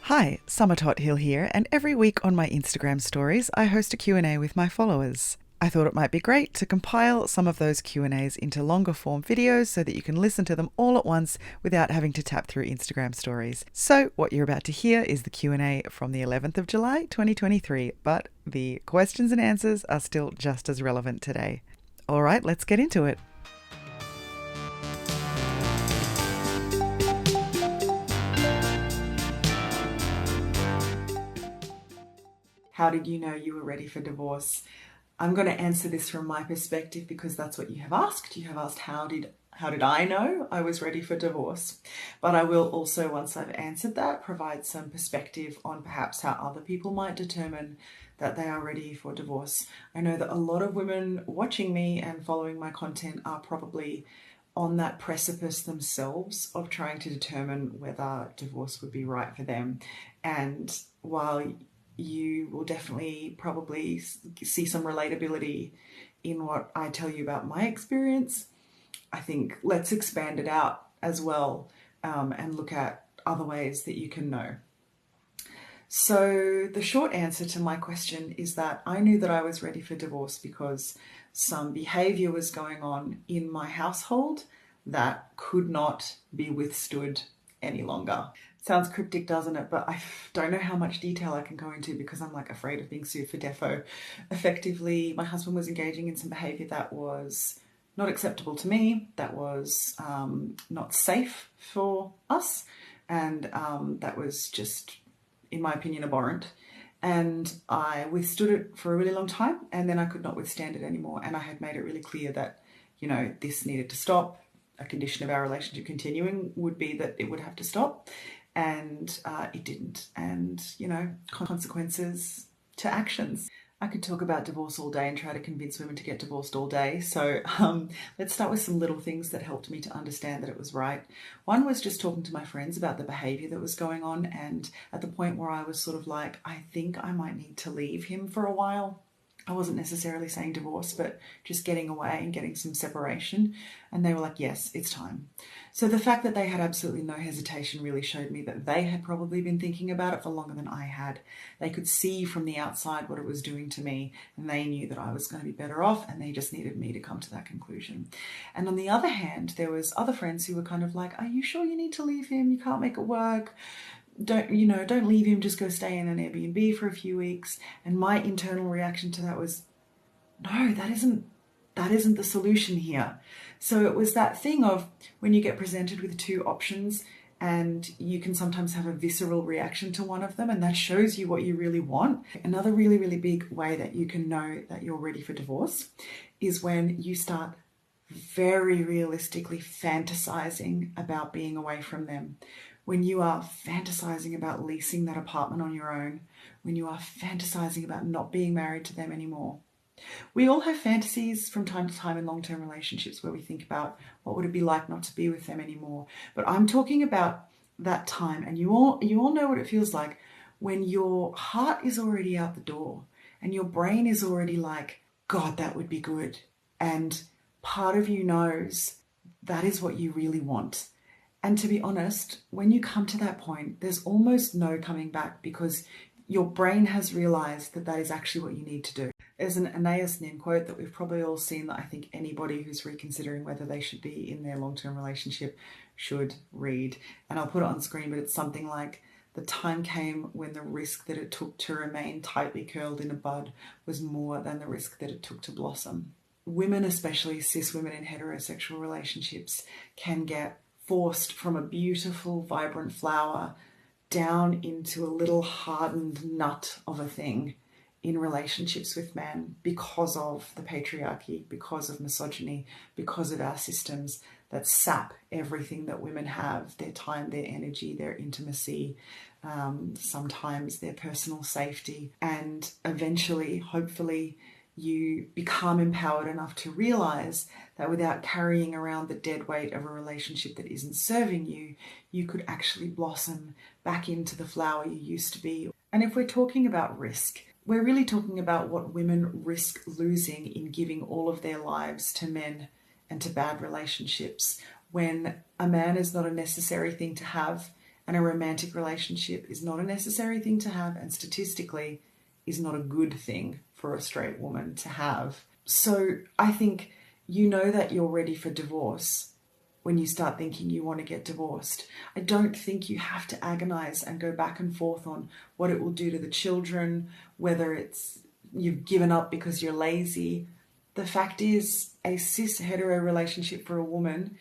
Hi, Summertot Hill here, and every week on my Instagram stories, I host a Q&A with my followers. I thought it might be great to compile some of those Q&As into longer form videos so that you can listen to them all at once without having to tap through Instagram stories. So what you're about to hear is the Q&A from the 11th of July 2023, but the questions and answers are still just as relevant today. All right, let's get into it. How did you know you were ready for divorce? I'm going to answer this from my perspective because that's what you have asked. You have asked how did I know I was ready for divorce? But I will also, once I've answered that, provide some perspective on perhaps how other people might determine that they are ready for divorce. I know that a lot of women watching me and following my content are probably on that precipice themselves of trying to determine whether divorce would be right for them. And while you will definitely probably see some relatability in what I tell you about my experience, I think let's expand it out as well and look at other ways that you can know. So the short answer to my question is that I knew that I was ready for divorce because some behavior was going on in my household that could not be withstood any longer. Sounds cryptic, doesn't it? But I don't know how much detail I can go into because I'm like afraid of being sued for defo. Effectively, my husband was engaging in some behavior that was not acceptable to me, that was not safe for us, and that was just, in my opinion, abhorrent. And I withstood it for a really long time, and then I could not withstand it anymore. And I had made it really clear that, this needed to stop. A condition of our relationship continuing would be that it would have to stop. And it didn't. And, consequences to actions. I could talk about divorce all day and try to convince women to get divorced all day. So let's start with some little things that helped me to understand that it was right. One was just talking to my friends about the behavior that was going on. And at the point where I was sort of like, I think I might need to leave him for a while. I wasn't necessarily saying divorce, but just getting away and getting some separation. And they were like, yes, it's time. So the fact that they had absolutely no hesitation really showed me that they had probably been thinking about it for longer than I had. They could see from the outside what it was doing to me, and they knew that I was going to be better off, and they just needed me to come to that conclusion. And on the other hand, there was other friends who were kind of like, are you sure you need to leave him? You can't make it work. Don't leave him, just go stay in an Airbnb for a few weeks. And my internal reaction to that was, no, that isn't the solution here. So it was that thing of when you get presented with two options and you can sometimes have a visceral reaction to one of them, and that shows you what you really want. Another really, really big way that you can know that you're ready for divorce is when you start very realistically fantasizing about being away from them. When you are fantasizing about leasing that apartment on your own, when you are fantasizing about not being married to them anymore. We all have fantasies from time to time in long-term relationships where we think about what would it be like not to be with them anymore. But I'm talking about that time, and you all know what it feels like when your heart is already out the door and your brain is already like, God, that would be good. And part of you knows that is what you really want. And to be honest, when you come to that point, there's almost no coming back because your brain has realized that that is actually what you need to do. There's an Anais Nin quote that we've probably all seen that I think anybody who's reconsidering whether they should be in their long-term relationship should read. And I'll put it on screen, but it's something like, the time came when the risk that it took to remain tightly curled in a bud was more than the risk that it took to blossom. Women, especially cis women in heterosexual relationships, can get forced from a beautiful, vibrant flower down into a little hardened nut of a thing in relationships with men because of the patriarchy, because of misogyny, because of our systems that sap everything that women have, their time, their energy, their intimacy, sometimes their personal safety. And eventually, hopefully, you become empowered enough to realize that without carrying around the dead weight of a relationship that isn't serving you, you could actually blossom back into the flower you used to be. And if we're talking about risk, we're really talking about what women risk losing in giving all of their lives to men and to bad relationships, when a man is not a necessary thing to have and a romantic relationship is not a necessary thing to have, and statistically is not a good thing for a straight woman to have. So I think you know that you're ready for divorce when you start thinking you want to get divorced. I don't think you have to agonize and go back and forth on what it will do to the children, whether it's you've given up because you're lazy. The fact is, a cis hetero relationship for a woman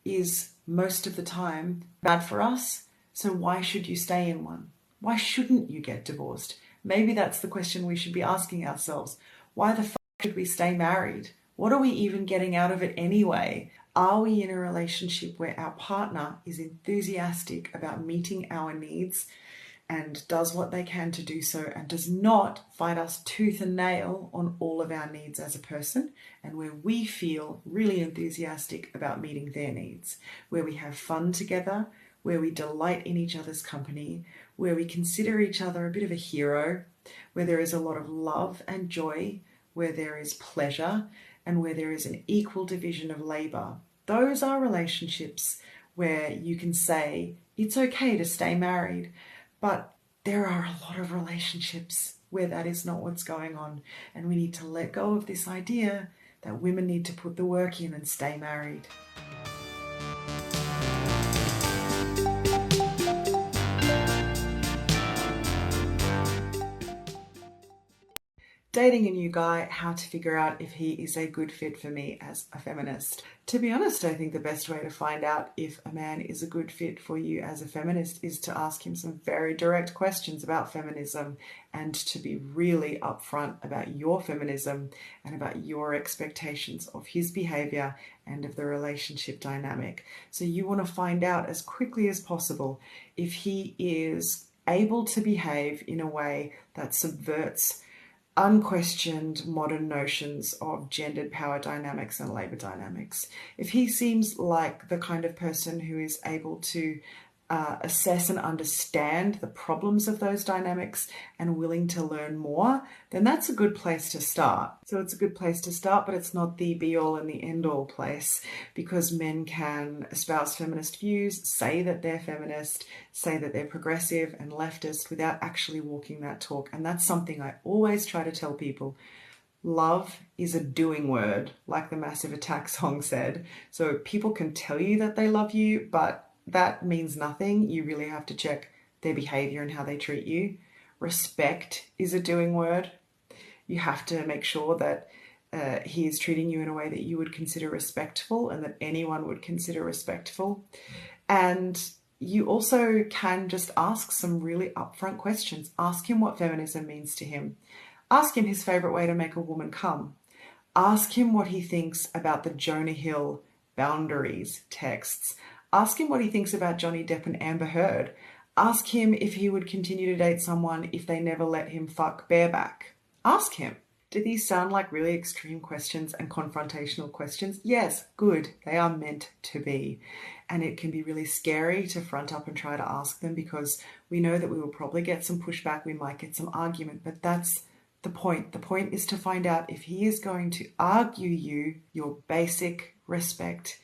is most of the time bad for us. So why should you stay in one? Why shouldn't you get divorced? Maybe that's the question we should be asking ourselves. Why the fuck should we stay married? What are we even getting out of it anyway? Are we in a relationship where our partner is enthusiastic about meeting our needs and does what they can to do so, and does not fight us tooth and nail on all of our needs as a person, and where we feel really enthusiastic about meeting their needs, where we have fun together, where we delight in each other's company, where we consider each other a bit of a hero, where there is a lot of love and joy, where there is pleasure, and where there is an equal division of labor. Those are relationships where you can say it's okay to stay married. But there are a lot of relationships where that is not what's going on. And we need to let go of this idea that women need to put the work in and stay married. Dating a new guy, how to figure out if he is a good fit for me as a feminist. To be honest, I think the best way to find out if a man is a good fit for you as a feminist is to ask him some very direct questions about feminism, and to be really upfront about your feminism and about your expectations of his behavior and of the relationship dynamic. So you want to find out as quickly as possible if he is able to behave in a way that subverts unquestioned modern notions of gendered power dynamics and labor dynamics. If he seems like the kind of person who is able to assess and understand the problems of those dynamics and willing to learn more, then that's a good place to start. So it's a good place to start, but it's not the be-all and the end-all place, because men can espouse feminist views, say that they're feminist, say that they're progressive and leftist without actually walking that talk. And that's something I always try to tell people. Love is a doing word, like the Massive Attack song said. So people can tell you that they love you, but that means nothing. You really have to check their behavior and how they treat you. Respect is a doing word. You have to make sure that he is treating you in a way that you would consider respectful and that anyone would consider respectful. And you also can just ask some really upfront questions. Ask him what feminism means to him. Ask him his favorite way to make a woman come. Ask him what he thinks about the Jonah Hill boundaries texts. Ask him what he thinks about Johnny Depp and Amber Heard. Ask him if he would continue to date someone if they never let him fuck bareback. Ask him. Do these sound like really extreme questions and confrontational questions? Yes, good. They are meant to be. And it can be really scary to front up and try to ask them, because we know that we will probably get some pushback, we might get some argument, but that's the point. The point is to find out if he is going to argue you your basic respect.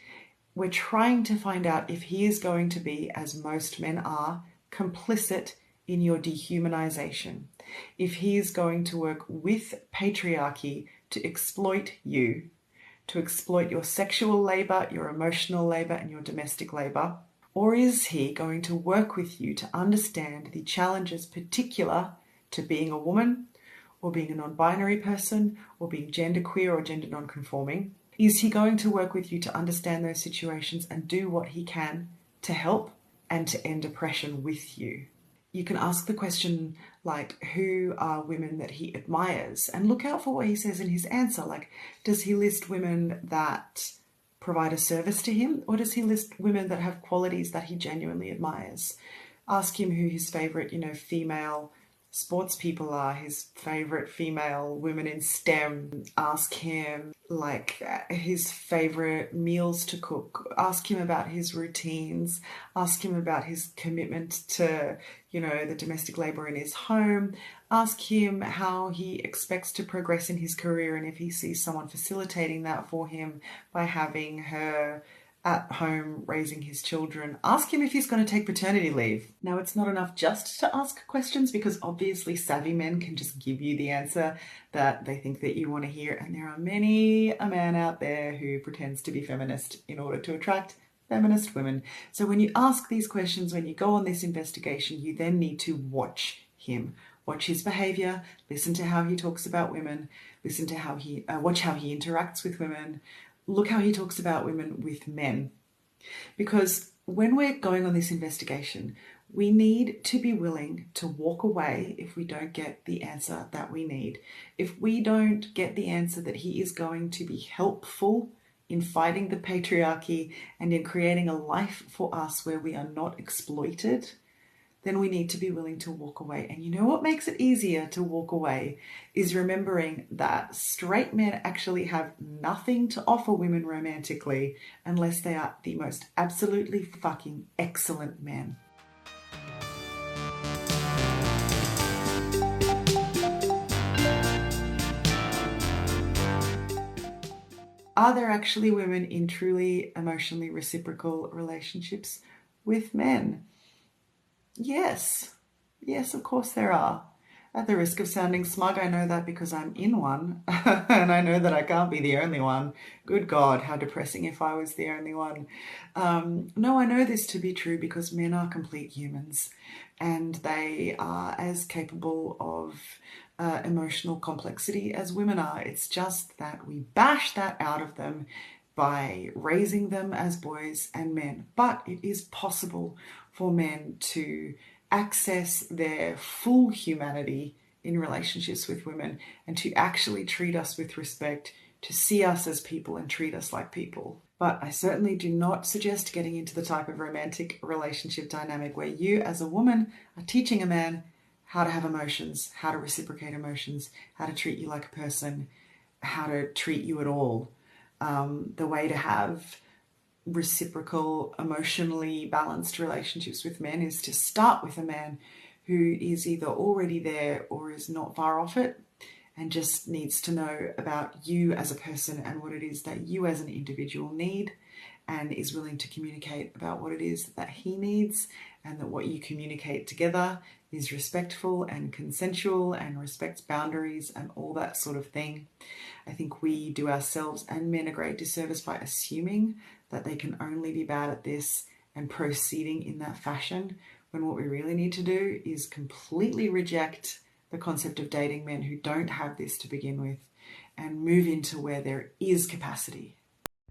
We're trying to find out if he is going to be, as most men are, complicit in your dehumanization. If he is going to work with patriarchy to exploit you, to exploit your sexual labor, your emotional labor, and your domestic labor, or is he going to work with you to understand the challenges particular to being a woman, or being a non-binary person, or being genderqueer or gender non-conforming? Is he going to work with you to understand those situations and do what he can to help and to end oppression with you? You can ask the question like, who are women that he admires? And look out for what he says in his answer. Like, does he list women that provide a service to him, or does he list women that have qualities that he genuinely admires? Ask him who his favorite, female sports people are, his favorite female women in STEM. Ask him his favorite meals to cook. Ask him about his routines. Ask him about his commitment to, the domestic labor in his home. Ask him how he expects to progress in his career, and if he sees someone facilitating that for him by having her at home raising his children, ask him if he's going to take paternity leave. Now, it's not enough just to ask questions, because obviously savvy men can just give you the answer that they think that you want to hear. And there are many a man out there who pretends to be feminist in order to attract feminist women. So when you ask these questions, when you go on this investigation, you then need to watch him. Watch his behavior, listen to how he talks about women, listen to how watch how he interacts with women, look how he talks about women with men. Because when we're going on this investigation, we need to be willing to walk away if we don't get the answer that we need. If we don't get the answer that he is going to be helpful in fighting the patriarchy and in creating a life for us where we are not exploited, then we need to be willing to walk away. And you know what makes it easier to walk away is remembering that straight men actually have nothing to offer women romantically unless they are the most absolutely fucking excellent men. Are there actually women in truly emotionally reciprocal relationships with men? Yes. Yes, of course there are. At the risk of sounding smug, I know that because I'm in one, and I know that I can't be the only one. Good God, how depressing if I was the only one. No, I know this to be true because men are complete humans, and they are as capable of emotional complexity as women are. It's just that we bash that out of them by raising them as boys and men. But it is possible for men to access their full humanity in relationships with women and to actually treat us with respect, to see us as people and treat us like people. But I certainly do not suggest getting into the type of romantic relationship dynamic where you as a woman are teaching a man how to have emotions, how to reciprocate emotions, how to treat you like a person, how to treat you at all. The way to have reciprocal, emotionally balanced relationships with men is to start with a man who is either already there or is not far off it and just needs to know about you as a person and what it is that you as an individual need, and is willing to communicate about what it is that he needs, and that what you communicate together is respectful and consensual and respects boundaries and all that sort of thing. I think we do ourselves and men a great disservice by assuming that they can only be bad at this and proceeding in that fashion, when what we really need to do is completely reject the concept of dating men who don't have this to begin with and move into where there is capacity.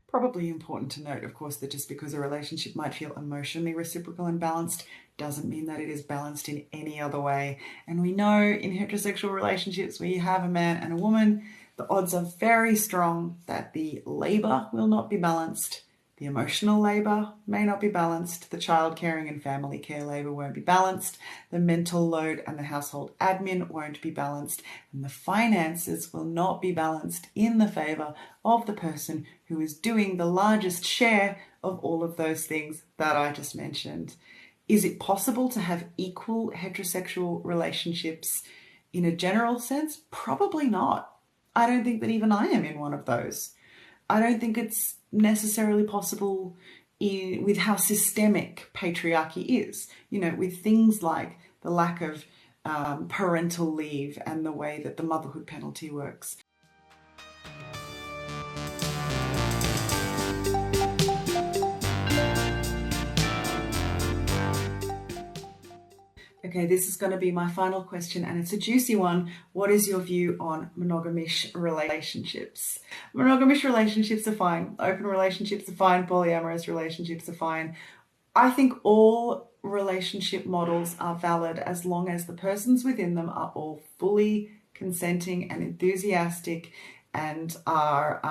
Probably important to note, of course, that just because a relationship might feel emotionally reciprocal and balanced doesn't mean that it is balanced in any other way. And we know in heterosexual relationships where you have a man and a woman, the odds are very strong that the labor will not be balanced. The emotional labor may not be balanced. The child caring and family care labor won't be balanced. The mental load and the household admin won't be balanced. And the finances will not be balanced in the favor of the person who is doing the largest share of all of those things that I just mentioned. Is it possible to have equal heterosexual relationships in a general sense? Probably not. I don't think that even I am in one of those. I don't think it's necessarily possible with how systemic patriarchy is, with things like the lack of parental leave and the way that the motherhood penalty works. Okay, this is going to be my final question, and it's a juicy one. What is your view on monogamish relationships? Monogamish relationships are fine. Open relationships are fine. Polyamorous relationships are fine. I think all relationship models are valid as long as the persons within them are all fully consenting and enthusiastic and are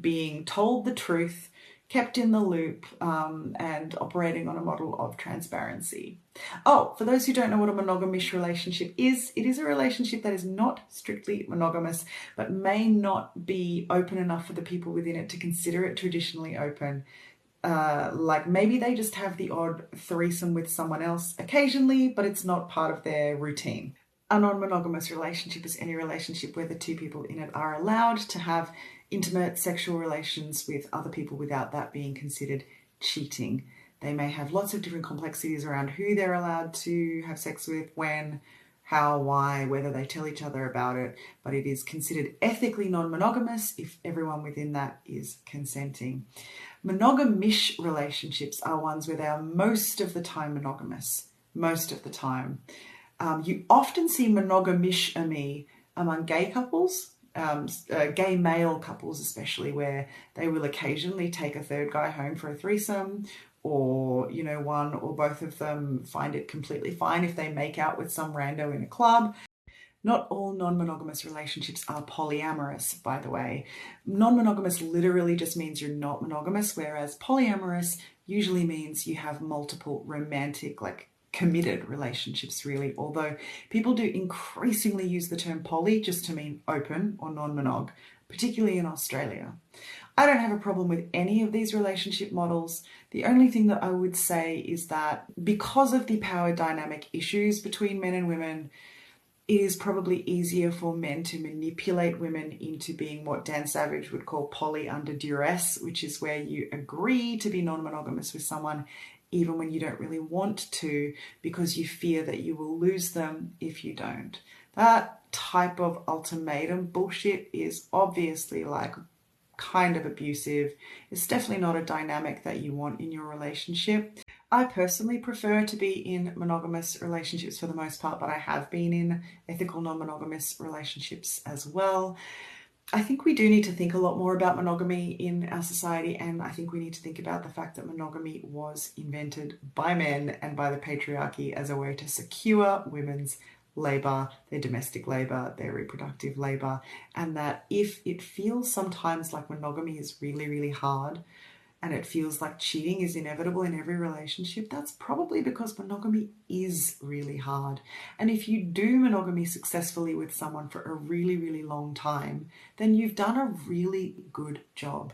being told the truth, kept in the loop, and operating on a model of transparency. Oh, for those who don't know what a monogamish relationship is, it is a relationship that is not strictly monogamous, but may not be open enough for the people within it to consider it traditionally open. Like maybe they just have the odd threesome with someone else occasionally, but it's not part of their routine. A non-monogamous relationship is any relationship where the two people in it are allowed to have intimate sexual relations with other people without that being considered cheating. They may have lots of different complexities around who they're allowed to have sex with, when, how, why, whether they tell each other about it, but it is considered ethically non-monogamous if everyone within that is consenting. Monogamish relationships are ones where they are most of the time monogamous, most of the time. You often see monogamish among gay couples, gay male couples especially, where they will occasionally take a third guy home for a threesome, or, you know, one or both of them find it completely fine if they make out with some rando in a club. Not all non-monogamous relationships are polyamorous, by the way. Non-monogamous literally just means you're not monogamous, whereas polyamorous usually means you have multiple romantic, like committed relationships, really, although people do increasingly use the term poly just to mean open or non-monog, particularly in Australia. I don't have a problem with any of these relationship models. The only thing that I would say is that because of the power dynamic issues between men and women, it is probably easier for men to manipulate women into being what Dan Savage would call poly under duress, which is where you agree to be non-monogamous with someone even when you don't really want to, because you fear that you will lose them if you don't. That type of ultimatum bullshit is obviously like kind of abusive. It's definitely not a dynamic that you want in your relationship. I personally prefer to be in monogamous relationships for the most part, but I have been in ethical non-monogamous relationships as well. I think we do need to think a lot more about monogamy in our society, and I think we need to think about the fact that monogamy was invented by men and by the patriarchy as a way to secure women's labour, their domestic labour, their reproductive labour, and that if it feels sometimes like monogamy is really, really hard, and it feels like cheating is inevitable in every relationship, that's probably because monogamy is really hard. And if you do monogamy successfully with someone for a really, really long time, then you've done a really good job.